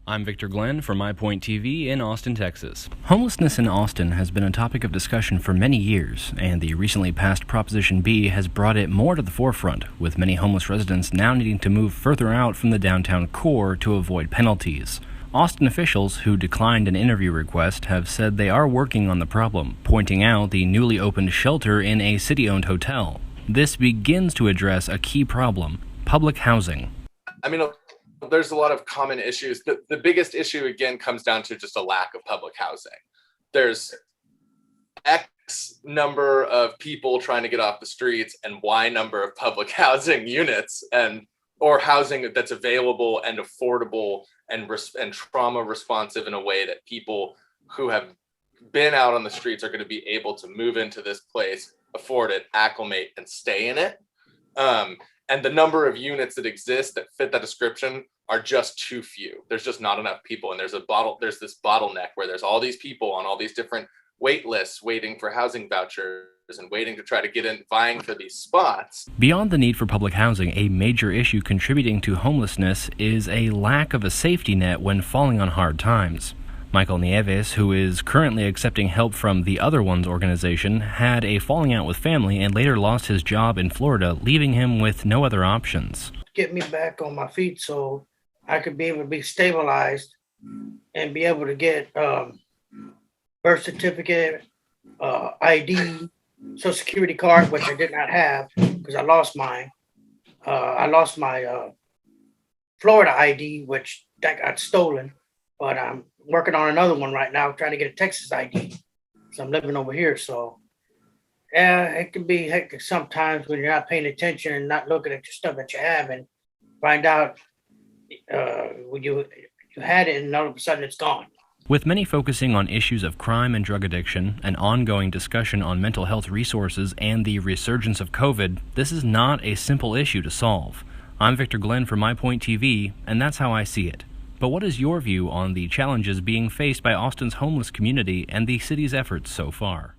I'm Victor Glenn from MyPoint TV in Austin, Texas. Homelessness in Austin has been a topic of discussion for many years, and the recently passed Proposition B has brought it more to the forefront, with many homeless residents now needing to move further out from the downtown core to avoid penalties. Austin officials who declined an interview request have said they are working on the problem, pointing out the newly opened shelter in a city-owned hotel. This begins to address a key problem: public housing. There's a lot of common issues. The biggest issue, again, comes down to just a lack of public housing. There's X number of people trying to get off the streets and Y number of public housing units or housing that's available and affordable and trauma responsive in a way that people who have been out on the streets are going to be able to move into this place, afford it, acclimate, and stay in it. And the number of units that exist that fit that description are just too few. There's just not enough people. And there's this bottleneck where there's all these people on all these different wait lists waiting for housing vouchers and waiting to try to get in, vying for these spots. Beyond the need for public housing, a major issue contributing to homelessness is a lack of a safety net when falling on hard times. Michael Nieves, who is currently accepting help from the Other Ones organization, had a falling out with family and later lost his job in Florida, leaving him with no other options. Get me back on my feet so I could be able to be stabilized and be able to get birth certificate, ID, Social Security card, which I did not have because I lost mine. I lost my Florida ID, which that got stolen, but I'm working on another one right now, trying to get a Texas ID. So I'm living over here. So yeah, it can be hectic sometimes when you're not paying attention and not looking at your stuff that you have and find out when you had it and all of a sudden it's gone. With many focusing on issues of crime and drug addiction, an ongoing discussion on mental health resources, and the resurgence of COVID, this is not a simple issue to solve. I'm Victor Glenn for MyPoint TV, and that's how I see it. But what is your view on the challenges being faced by Austin's homeless community and the city's efforts so far?